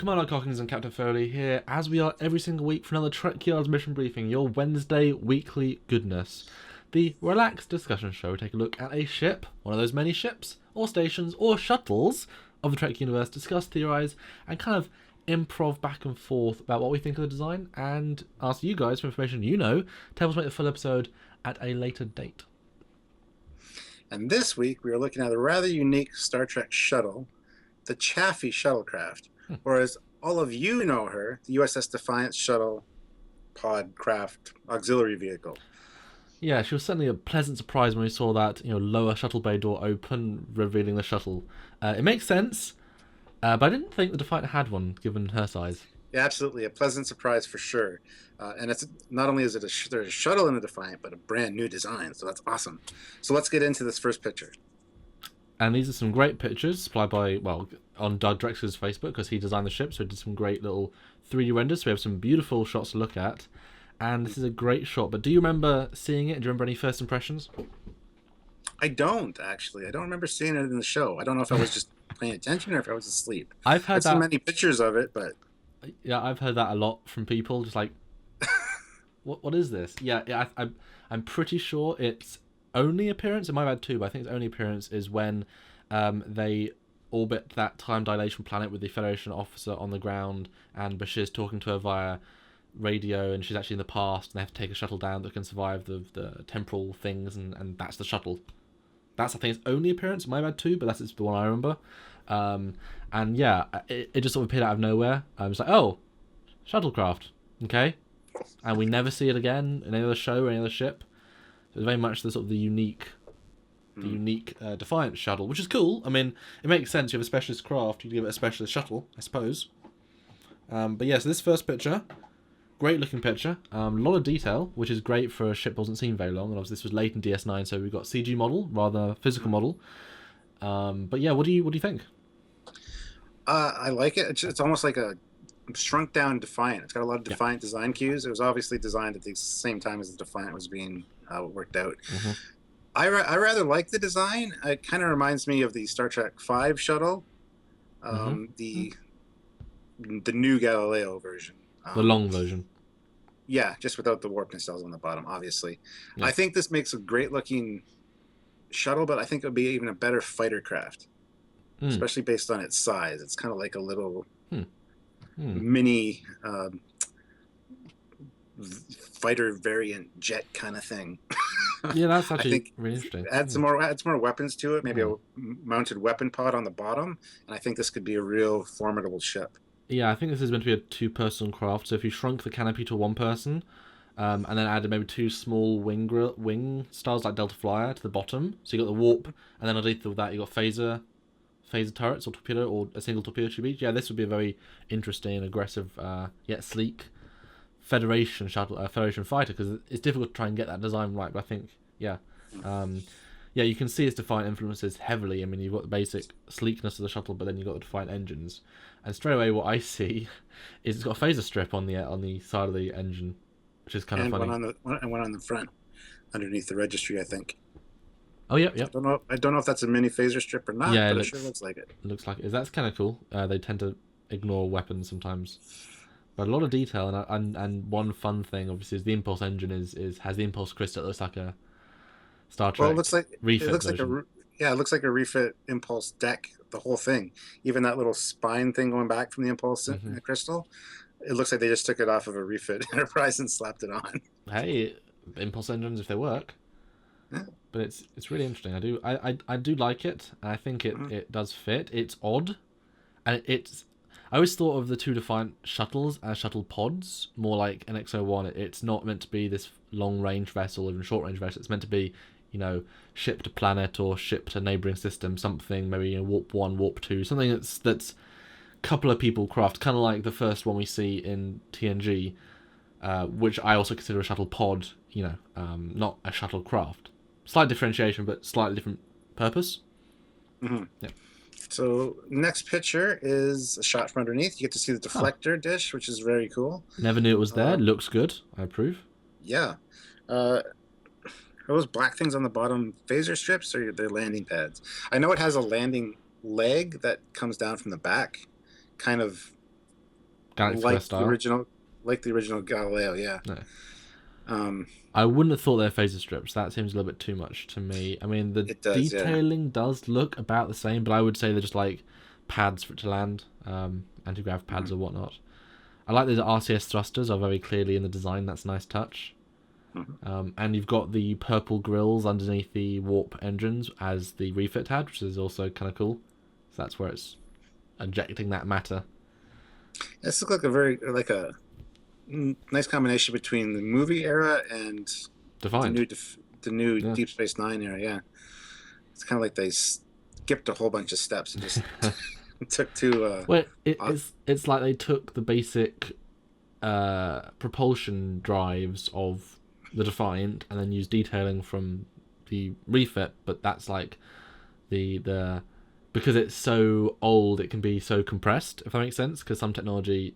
Commander Cockins and Captain Foley here, as we are every single week for another Trekyards mission briefing, your Wednesday weekly goodness. The relaxed discussion show will take a look at a ship, one of those many ships, or stations, or shuttles of the Trek universe, discuss, theorise, and kind of improv back and forth about what we think of the design, and ask you guys for information you know to help us make the full episode at a later date. And this week we are looking at a rather unique Star Trek shuttle, the Chaffee Shuttlecraft, or as all of you know her, the USS Defiant shuttle pod craft auxiliary vehicle. Yeah, she was certainly a pleasant surprise when we saw that lower shuttle bay door open, revealing the shuttle. It makes sense, but I didn't think the Defiant had one, given her size. Yeah, absolutely, a pleasant surprise for sure. And it's not only is it there's a shuttle in the Defiant, but a brand new design, so that's awesome. So let's get into this first picture. And these are some great pictures supplied by, on Doug Drexler's Facebook, because he designed the ship, so he did some great little 3D renders. So we have some beautiful shots to look at. And this is a great shot. But do you remember seeing it? Do you remember any first impressions? I don't, actually. I don't remember seeing it in the show. I don't know if I was just paying attention or if I was asleep. I've seen many pictures of it, but... Yeah, I've heard that a lot from people, just like, what is this? Yeah, I'm pretty sure its only appearance, it might have had two, but I think its only appearance is when they orbit that time dilation planet with the Federation officer on the ground, and Bashir's talking to her via radio, and she's actually in the past, and they have to take a shuttle down that can survive the temporal things, and that's the shuttle. That's, I think, its only appearance. It might have had two, but that's the one I remember. And yeah, it just sort of appeared out of nowhere. I was like, oh, shuttlecraft, okay. And we never see it again in any other show or any other ship. So it's very much the sort of the unique Defiant shuttle, which is cool. I mean, it makes sense. You have a specialist craft, you give it a specialist shuttle, I suppose. But yeah, so this first picture, great looking picture, a lot of detail, which is great for a ship that wasn't seen very long. And obviously this was late in DS9, so we've got CG model rather physical model. But yeah, what do you think? I like it. It's almost like a shrunk down Defiant. It's got a lot of Defiant design cues. It was obviously designed at the same time as the Defiant was being worked out. Mm-hmm. I rather like the design. It kind of reminds me of the Star Trek V shuttle, the new Galileo version. The long version. Yeah, just without the warp nacelles on the bottom, obviously. Yeah. I think this makes a great looking shuttle, but I think it would be even a better fighter craft, especially based on its size. It's kind of like a little mini fighter variant jet kind of thing. Yeah, that's actually really interesting. Add some more weapons to it, maybe a mounted weapon pod on the bottom, and I think this could be a real formidable ship. Yeah, I think this is meant to be a two-person craft, so if you shrunk the canopy to one person, and then added maybe two small wing stars like Delta Flyer to the bottom, so you got the warp, and then underneath of that you got phaser turrets or torpedo, or a single torpedo tube each. Yeah, this would be a very interesting, aggressive, yet sleek Federation shuttle, Federation fighter, because it's difficult to try and get that design right. But I think, yeah, you can see its Defiant influences heavily. I mean, you've got the basic sleekness of the shuttle, but then you've got the Defiant engines, and straight away what I see is it's got a phaser strip on the side of the engine, which is kind of funny. And one on the front, underneath the registry, I think. Oh yeah. I don't know if that's a mini phaser strip or not, but it sure looks like it. Looks like it. That's kind of cool. They tend to ignore weapons sometimes, but a lot of detail, and one fun thing obviously is the impulse engine has the impulse crystal. It looks like a Star Trek. Well, it looks like version. It looks like a refit impulse deck. The whole thing, even that little spine thing going back from the impulse crystal, it looks like they just took it off of a refit Enterprise and slapped it on. Hey, impulse engines if they work. Yeah. But it's really interesting. I do like it, and I think it does fit. It's odd, and I always thought of the two Defiant shuttles as shuttle pods, more like an XO1. It's not meant to be this long range vessel, even short range vessel. It's meant to be, ship to planet or ship to neighboring system, something maybe warp 1, warp 2, something that's a couple of people craft, kind of like the first one we see in TNG, which I also consider a shuttle pod. Not a shuttle craft. Slight differentiation, but slightly different purpose. Mm-hmm. Yeah. So next picture is a shot from underneath. You get to see the deflector dish, which is very cool. Never knew it was there. Looks good. I approve. Yeah. Are those black things on the bottom phaser strips, or they're landing pads? I know it has a landing leg that comes down from the back, kind of Galaxy Quest style. Like the original Galileo, yeah. No. I wouldn't have thought they're phaser strips. That seems a little bit too much to me. I mean, the detailing does look about the same, but I would say they're just like pads for it to land, anti-grav pads or whatnot. I like that the RCS thrusters are very clearly in the design. That's a nice touch. And you've got the purple grills underneath the warp engines as the refit had, which is also kind of cool. So that's where it's injecting that matter. This looks like a nice combination between the movie era and Defiant. the new Deep Space Nine era. Yeah, it's kind of like they skipped a whole bunch of steps and just took two. Well, it's like they took the basic propulsion drives of the Defiant and then used detailing from the refit, but that's like the because it's so old, it can be so compressed, if that makes sense, because some technology,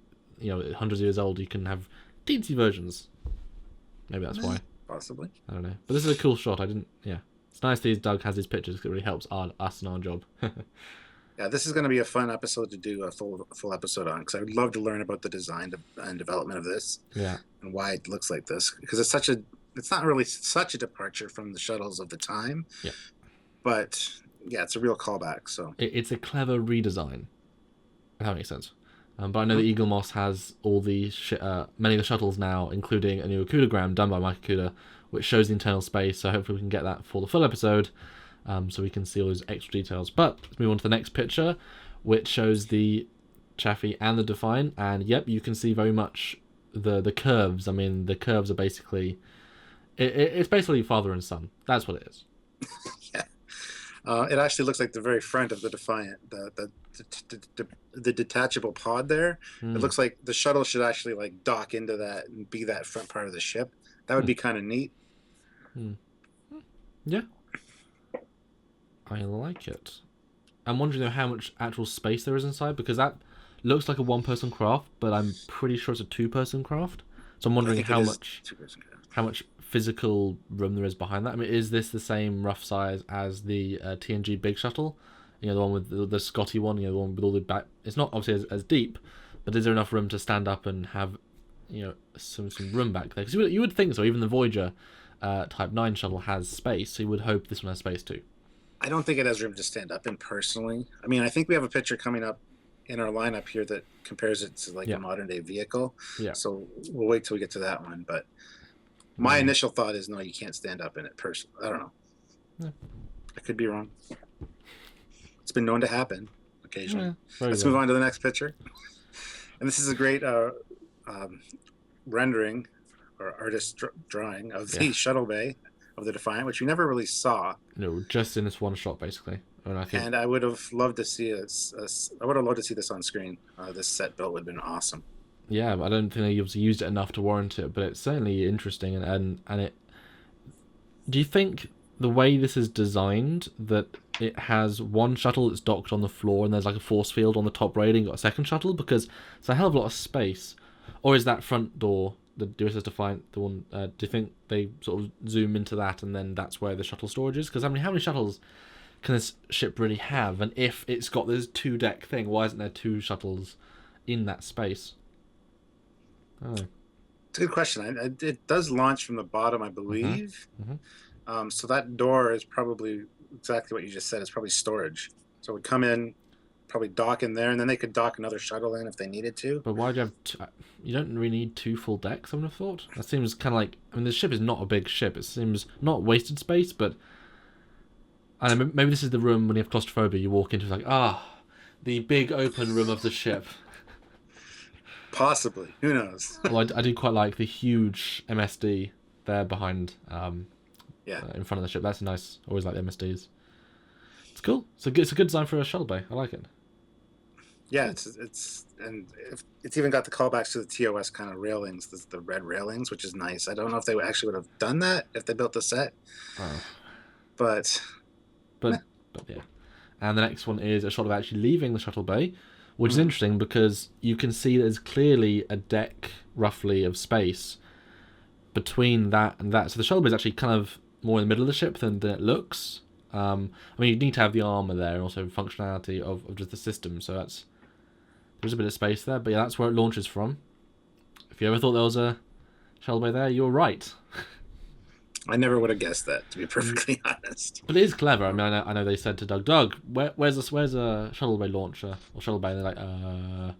hundreds of years old, you can have teensy versions. Maybe that's why. Possibly. I don't know. But this is a cool shot. It's nice that Doug has these pictures because it really helps us in our job. Yeah, this is going to be a fun episode to do a full episode on, because I would love to learn about the design and development of this. Yeah. And why it looks like this, because it's not really such a departure from the shuttles of the time. Yeah. But yeah, it's a real callback. So it's a clever redesign. If that makes sense. But I know that Eagle Moss has all the many of the shuttles now, including a new Okudagram done by Mike Okuda, which shows the internal space. So hopefully we can get that for the full episode, so we can see all those extra details. But let's move on to the next picture, which shows the Chaffee and the Defiant. And yep, you can see very much the curves. I mean, the curves are basically it's basically father and son. That's what it is. Yeah. It actually looks like the very front of the Defiant, the detachable pod there. It looks like the shuttle should actually like dock into that and be that front part of the ship. That would be kind of neat. Yeah, I like it. I'm wondering though how much actual space there is inside, because that looks like a one-person craft, but I'm pretty sure it's a two-person craft. So I'm wondering how much physical room there is behind that. I mean, is this the same rough size as the TNG big shuttle? The one with the Scotty one, the one with all the back. It's not obviously as deep, but is there enough room to stand up and have, some room back there? Because you would think so. Even the Voyager Type 9 shuttle has space, so you would hope this one has space too. I don't think it has room to stand up in personally. I mean, I think we have a picture coming up in our lineup here that compares it to like a modern day vehicle. Yeah. So we'll wait till we get to that one, but my initial thought is no, you can't stand up in it personally. I don't know. Yeah. I could be wrong. It's been known to happen occasionally. Let's move on to the next picture. And this is a great rendering or artist drawing of the Shuttle Bay of the Defiant, which we never really saw. No, just in this one shot, basically. And I would have loved to see I would have loved to see this on screen. This set built would have been awesome. Yeah, but I don't think they used it enough to warrant it, but it's certainly interesting. And it. Do you think the way this is designed, that it has one shuttle that's docked on the floor and there's like a force field on the top rating, got a second shuttle, because it's a hell of a lot of space? Or is that front door, the USS Defiant, the one? Do you think they sort of zoom into that and then that's where the shuttle storage is? Because I mean, how many shuttles can this ship really have? And if it's got this 2-deck thing, why isn't there 2 shuttles in that space? Oh. It's a good question. It does launch from the bottom, I believe. So that door is probably exactly what you just said. It's probably storage. So it would come in, probably dock in there, and then they could dock another shuttle in if they needed to. But why do you have you don't really need 2 full decks, I would have thought. That seems kind of like... I mean, the ship is not a big ship. It seems not wasted space, but... I don't know, maybe this is the room when you have claustrophobia, you walk into, it's like, the big open room of the ship. Possibly. Who knows? Well, I do quite like the huge MSD there behind, in front of the ship. That's nice. Always like the MSDs. It's cool. It's a good design for a shuttle bay. I like it. Yeah, it's even got the callbacks to the TOS kind of railings, the red railings, which is nice. I don't know if they actually would have done that if they built the set. But yeah. And the next one is a shot of actually leaving the shuttle bay, which is interesting because you can see there's clearly a deck, roughly, of space between that and that. So the shuttle bay is actually kind of more in the middle of the ship than it looks. I mean, you need to have the armor there and also functionality of just the system. So There's a bit of space there, but yeah, that's where it launches from. If you ever thought there was a Shuttle Bay there, you're right. I never would have guessed that, to be perfectly honest. But it is clever. I mean, I know they said to Doug, where's a Shuttle Bay launcher or Shuttle Bay? And they're like, And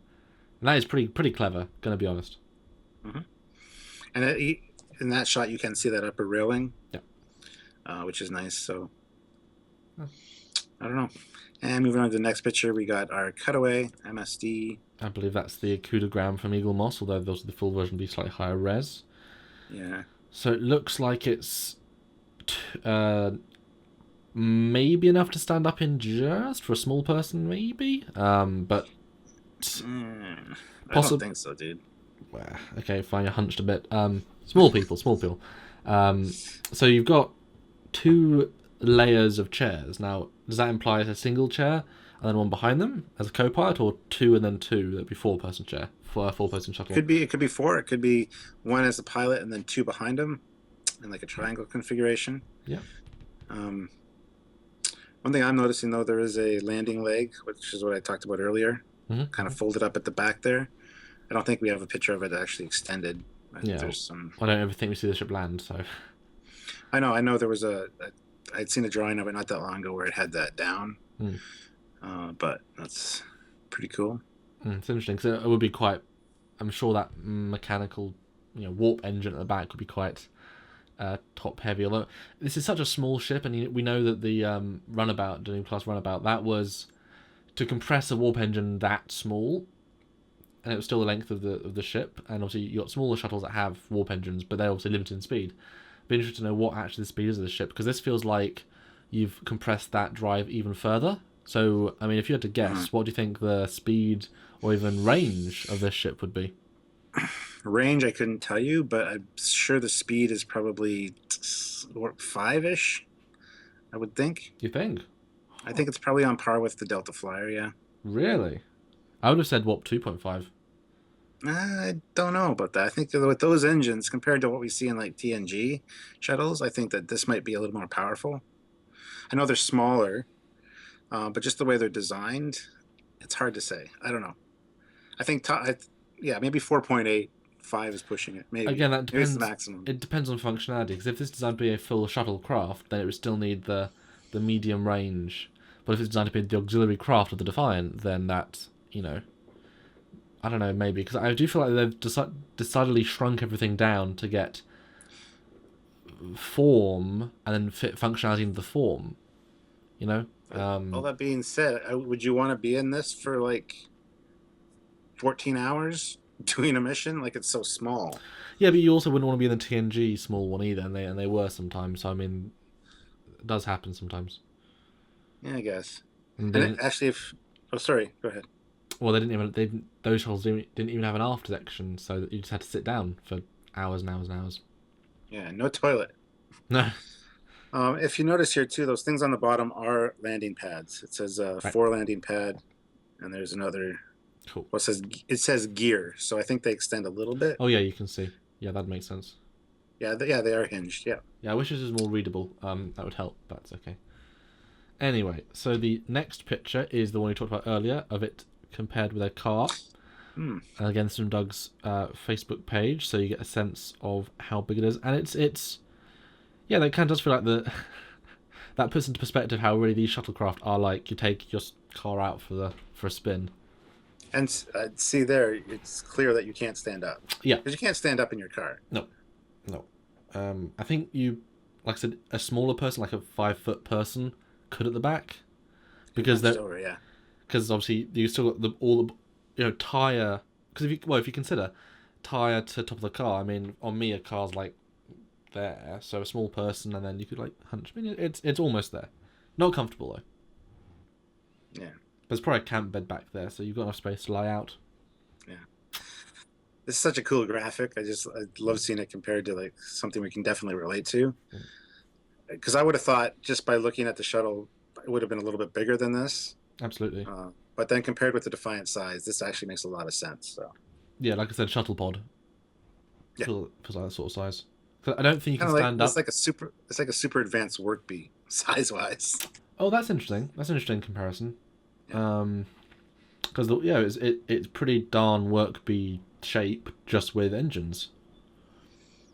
that is pretty clever. Gonna be honest. Mm-hmm. And in that shot, you can see that upper railing. Yeah. Which is nice. So I don't know. And moving on to the next picture, we got our cutaway MSD. I believe that's the coup de grace from Eagle Moss, although those the full version be slightly higher res. Yeah. So it looks like it's maybe enough to stand up in just for a small person, maybe. But I don't think so, dude. Well, okay, fine. You hunched a bit. Small people. So you've got 2 layers of chairs. Now, does that imply it's a single chair and then one behind them as a co-pilot, or 2 and then 2? That'd be 4-person chair for a 4-person shuttle. It could be 4. It could be 1 as a pilot and then 2 behind him, in like a triangle configuration. Yeah. One thing I'm noticing though, there is a landing leg, which is what I talked about earlier. Mm-hmm. Kind of folded up at the back there. I don't think we have a picture of it actually extended. I think there's some. I don't ever think we see the ship land, so. I know there was I'd seen a drawing of it not that long ago where it had that down. But that's pretty cool. It's interesting because it would be quite. I'm sure that mechanical, warp engine at the back would be quite top heavy. Although this is such a small ship, and we know that the runabout, the new class runabout, that was to compress a warp engine that small, and it was still the length of the ship. And obviously you got smaller shuttles that have warp engines, but they're obviously limited in speed. Be interested to know what actually the speed is of the ship, because this feels like you've compressed that drive even further. So, I mean, if you had to guess, what do you think the speed or even range of this ship would be? Range, I couldn't tell you, but I'm sure the speed is probably 5-ish, I would think. You think? I think it's probably on par with the Delta Flyer, yeah. Really? I would have said warp 2.5. I don't know about that. I think that with those engines, compared to what we see in like TNG shuttles, I think that this might be a little more powerful. I know they're smaller, but just the way they're designed, it's hard to say. I don't know. I think, maybe 4.8, 5 is pushing it. Maybe. Again, that depends. Maybe it's the maximum. It depends on functionality, because if this is designed to be a full shuttlecraft, then it would still need the medium range. But if it's designed to be the auxiliary craft of the Defiant, then that, I don't know, maybe. Because I do feel like they've decidedly shrunk everything down to get form and then fit functionality into the form. All that being said, would you want to be in this for like 14 hours doing a mission? Like, it's so small. Yeah, but you also wouldn't want to be in the TNG small one either, and they were sometimes. So I mean, it does happen sometimes. Yeah, I guess. And actually, sorry, go ahead. Well, those shuttles didn't even have an aft section, so that you just had to sit down for hours and hours and hours. Yeah, no toilet. No. If you notice here too, those things on the bottom are landing pads. It says Right. 4 landing pad, and there's another. Cool. Well, it says gear, so I think they extend a little bit. Oh yeah, you can see. Yeah, that makes sense. Yeah, they are hinged. Yeah. Yeah, I wish this was more readable. That would help, but it's okay. Anyway, so the next picture is the one we talked about earlier, of it compared with a car. And again, this is from Doug's Facebook page, so you get a sense of how big it is. And it's yeah, that kind of does feel like that puts into perspective how really these shuttlecraft are like. You take your car out for a spin. And see there, it's clear that you can't stand up. Yeah. Because you can't stand up in your car. No. I think you, like I said, a smaller person, like a 5-foot person, could at the back, because because obviously you still got all the tire. Because if you consider tire to top of the car, I mean, on me a car's like there, so a small person, and then you could like hunch. I mean, it's almost there. Not comfortable though. Yeah. There's probably a camp bed back there, so you've got enough space to lie out. Yeah. This is such a cool graphic. I love seeing it compared to like something we can definitely relate to. Because I would have thought, just by looking at the shuttle, it would have been a little bit bigger than this. Absolutely. But then compared with the Defiant size, this actually makes a lot of sense. So. Yeah, like I said, shuttle pod. Yeah. Feels like that sort of size. I don't think you can stand up. It's like a super advanced work bee size wise. Oh, that's interesting. That's an interesting comparison. Yeah. Because it's pretty darn work-bee shape just with engines.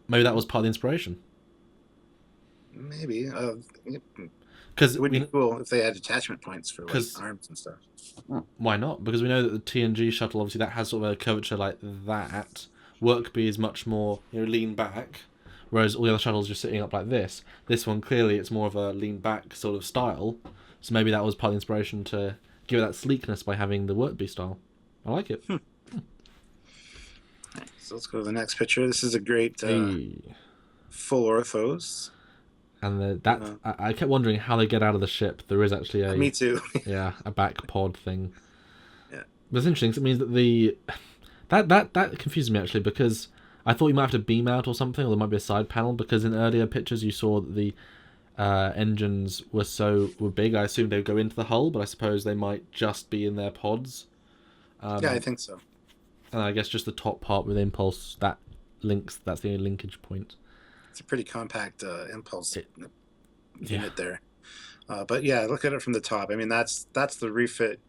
Maybe that was part of the inspiration. Maybe. Because It would be cool if they had attachment points for like 'cause- arms and stuff. why not? Because we know that the TNG shuttle, obviously, that has sort of a curvature like that. Work-bee is much more lean back, whereas all the other shuttles just sitting up like this. This one, clearly, it's more of a lean back sort of style. So maybe that was part of the inspiration to give it that sleekness by having the work-bee style. I like it. So let's go to the next picture. This is a great full orthos. And I kept wondering how they get out of the ship. There is actually Me too. a back pod thing. Yeah. But it's interesting. 'Cause it means that that confused me actually, because I thought you might have to beam out or something, or there might be a side panel, because in earlier pictures you saw that the engines were big. I assumed they would go into the hull, but I suppose they might just be in their pods. Yeah, I think so. And I guess just the top part with impulse, that's the only linkage point. It's a pretty compact impulse unit there. But yeah, look at it from the top. I mean, that's the refit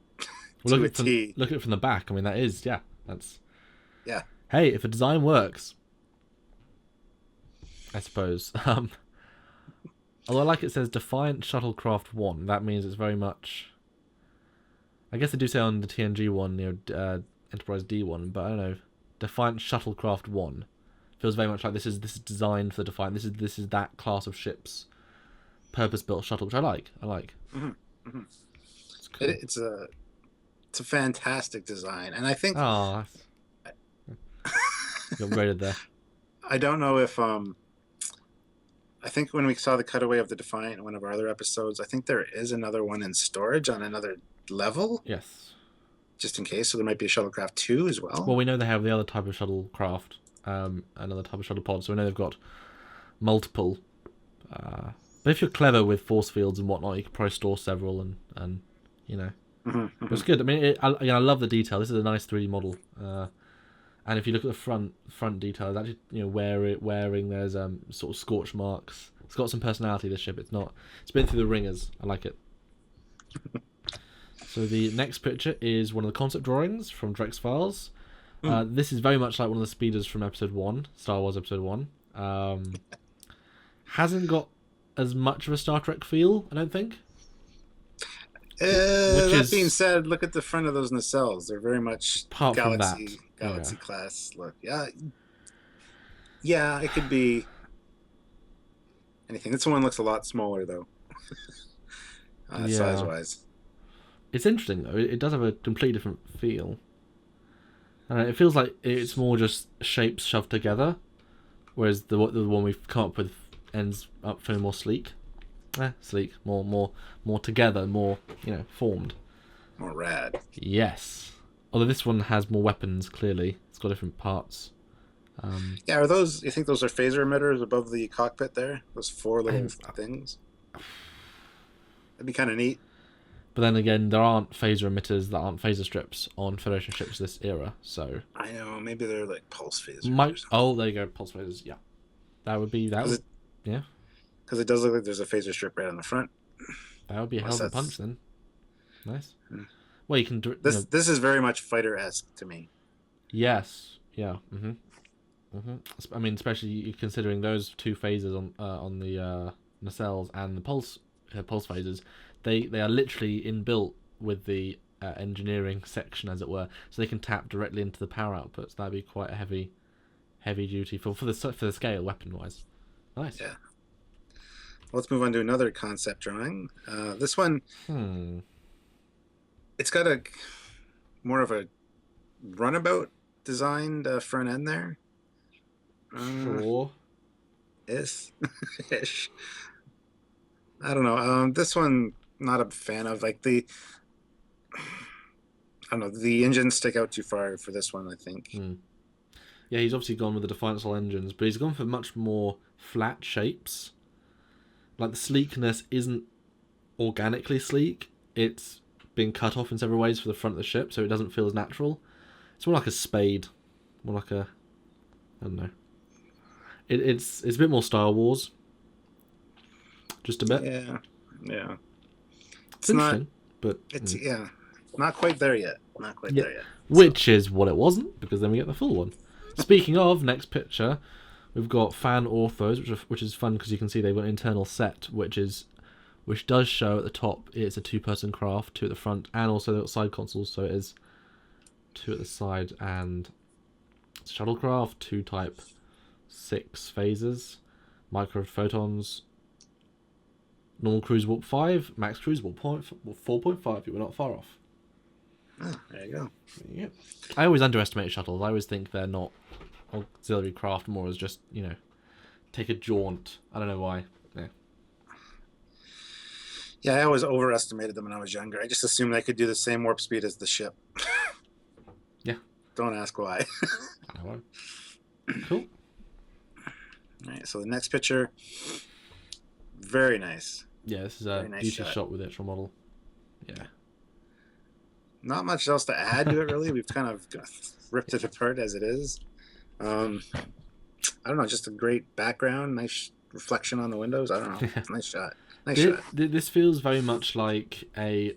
to a T. Look at it from the back. I mean, that is, that's... Yeah. Hey, if a design works, I suppose. Although I like it says Defiant Shuttlecraft 1. That means it's very much... I guess they do say on the TNG one, Enterprise D1, but I don't know. Defiant Shuttlecraft 1 feels very much like this is designed for the Defiant. This is that class of ships, purpose-built shuttle, which I like. Mm-hmm. Mm-hmm. It's cool. It's a fantastic design, and I think. Oh, you upgraded there. I don't know if I think when we saw the cutaway of the Defiant in one of our other episodes, I think there is another one in storage on another level. Yes. Just in case, so there might be a Shuttlecraft 2 as well. Well, we know they have the other type of shuttlecraft, another type of shuttle pod, so we know they've got multiple. But if you're clever with force fields and whatnot, you could probably store several, and Mm-hmm. It's good. I mean, I love the detail. This is a nice 3D model, and if you look at the front detail, it's actually wearing there's sort of scorch marks. It's got some personality. This ship. It's been through the ringers. I like it. So the next picture is one of the concept drawings from Drex Files. This is very much like one of the speeders from Episode 1, Star Wars Episode 1. Hasn't got as much of a Star Trek feel, I don't think. That being said, look at the front of those nacelles. They're very much Galaxy class look. Yeah, it could be anything. This one looks a lot smaller, though, size-wise. It's interesting though. It does have a completely different feel. It feels like it's more just shapes shoved together, whereas the one we've come up with ends up feeling more sleek. Sleek, more together, more formed. More rad. Yes. Although this one has more weapons. Clearly, it's got different parts. Yeah, are those? You think those are phaser emitters above the cockpit there? Those 4 little things. That'd be kind of neat. But then again, there aren't phaser emitters that aren't phaser strips on Federation ships this era, so... I know, maybe they're like pulse phasers. Oh, there you go, pulse phasers, yeah. That would be... yeah. Because it does look like there's a phaser strip right on the front. That would be a hell of a punch, then. Nice. Well, you can... This is very much fighter-esque to me. Yes, yeah. I mean, especially considering those 2 phasers on the nacelles and the pulse phasers, they are literally inbuilt with the engineering section, as it were, so they can tap directly into the power outputs. That'd be quite a heavy duty for the scale, weapon wise. Nice. Yeah. Let's move on to another concept drawing. This one, it's got a more of a runabout designed front end there. Sure. Ish. I don't know. This one, not a fan of. Like I don't know. The engines stick out too far for this one, I think. Yeah, he's obviously gone with the Defiant style engines, but he's gone for much more flat shapes. Like the sleekness isn't organically sleek. It's been cut off in several ways for the front of the ship, so it doesn't feel as natural. It's more like a spade, more like a, I don't know. It's a bit more Star Wars. Just a bit. Yeah. It's interesting, but it's not quite there yet. Not quite there yet. Which is what it wasn't, because then we get the full one. Speaking of, next picture, we've got fan orthos, which is fun because you can see they've got an internal set, which does show at the top it's a 2-person craft, 2 at the front, and also they've got side consoles, so it is 2 at the side, and shuttlecraft, 2 type 6 phases, microphotons, normal cruise warp 5, max cruise warp 4.5. You were not far off. Oh, there you go. Yep. I always underestimate shuttles. I always think they're not auxiliary craft, more as just, take a jaunt. I don't know why. Yeah. Yeah, I always overestimated them when I was younger. I just assumed they could do the same warp speed as the ship. Yeah. Don't ask why. I won't. Cool. All right, so the next picture, very nice. Yeah, this is a nice beauty shot with the actual model. Yeah. Not much else to add to it, really. We've kind of ripped it apart as it is. I don't know, just a great background, nice reflection on the windows. I don't know. Nice shot. Nice shot. This feels very much like a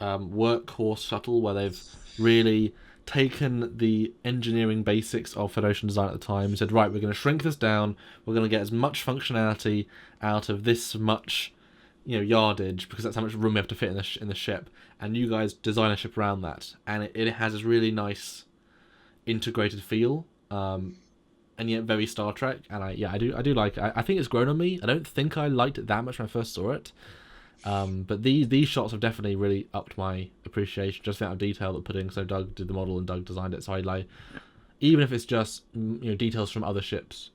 workhorse shuttle where they've really taken the engineering basics of Federation design at the time and said, right, we're going to shrink this down. We're going to get as much functionality out of this much, yardage, because that's how much room we have to fit in the ship. And you guys design a ship around that, and it has this really nice integrated feel, and yet very Star Trek. And I do like it. I think it's grown on me. I don't think I liked it that much when I first saw it, but these shots have definitely really upped my appreciation, just the amount of detail that put in. So Doug did the model and Doug designed it. So I like, even if it's just details from other ships,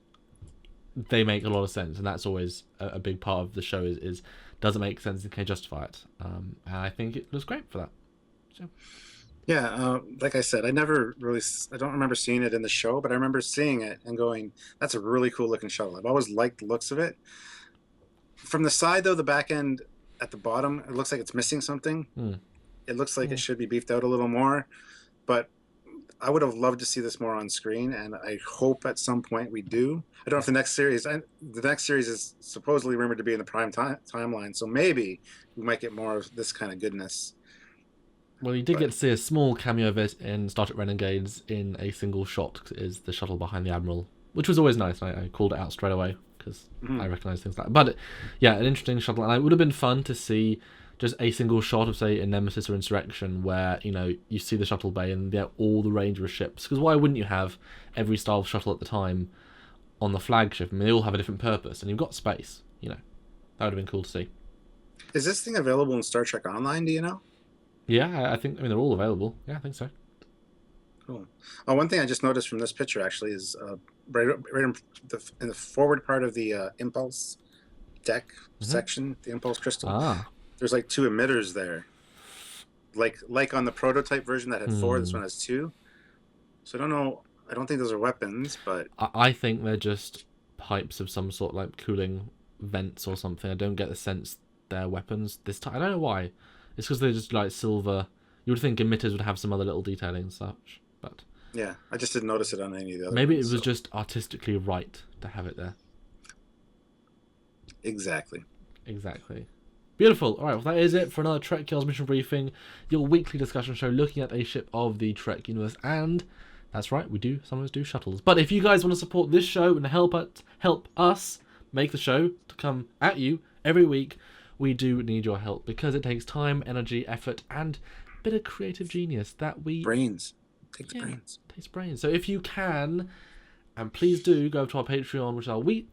they make a lot of sense, and that's always a big part of the show. Is does it make sense and can you justify it? And I think it was great for that. So. Yeah, like I said, I don't remember seeing it in the show, but I remember seeing it and going, that's a really cool looking shuttle. I've always liked the looks of it. From the side, though, the back end at the bottom, it looks like it's missing something. It looks like it should be beefed out a little more, but I would have loved to see this more on screen, and I hope at some point we do. I don't know if the next series is supposedly rumored to be in the prime timeline, so maybe we might get more of this kind of goodness. Well, you did get to see a small cameo of it in Star Trek Renegades in a single shot. Is the shuttle behind the Admiral, which was always nice. I called it out straight away because I recognise things like that. But yeah, an interesting shuttle, and it would have been fun to see just a single shot of, say, a Nemesis or Insurrection, where you see the shuttle bay and all the range of ships. Because why wouldn't you have every style of shuttle at the time on the flagship? I mean, they all have a different purpose, and you've got space. That would have been cool to see. Is this thing available in Star Trek Online? Do you know? Yeah, I think. I mean, they're all available. Yeah, I think so. Cool. Oh, one thing I just noticed from this picture actually is right in the forward part of the impulse deck section, the impulse crystal. There's like 2 emitters there, like on the prototype version that had 4. This one has 2. So I don't know. I don't think those are weapons, but I think they're just pipes of some sort, like cooling vents or something. I don't get the sense they're weapons this time. I don't know why. It's because they're just like silver. You would think emitters would have some other little detailing and such, but yeah, I just didn't notice it on any of the other. Maybe ones, it was just artistically right to have it there. Exactly. Beautiful. All right, well, that is it for another Trekyards Mission Briefing, your weekly discussion show looking at a ship of the Trek universe. And that's right, we do sometimes do shuttles. But if you guys want to support this show and help us make the show to come at you every week, we do need your help, because it takes time, energy, effort, and a bit of creative genius that we... Brains. Takes brains. So if you can, and please do, go to our Patreon,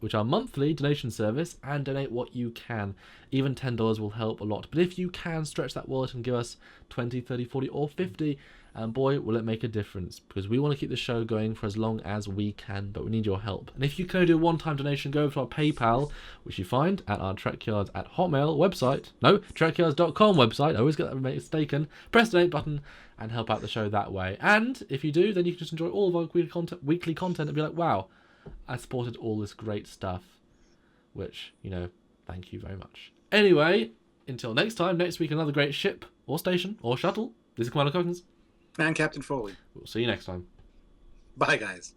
which are monthly donation service, and donate what you can. Even $10 will help a lot. But if you can stretch that wallet and give us 20, 30, 40, or 50, and boy, will it make a difference, because we want to keep the show going for as long as we can, but we need your help. And if you can do a one-time donation, go over to our PayPal, which you find at our Trekyards at Hotmail website. No, trekyards.com website. I always get that mistaken. Press the donate button and help out the show that way. And if you do, then you can just enjoy all of our weekly content and be like, wow, I supported all this great stuff, which, thank you very much. Anyway, until next time, next week, another great ship or station or shuttle. This is Commander Coggins. And Captain Foley. We'll see you next time. Bye, guys.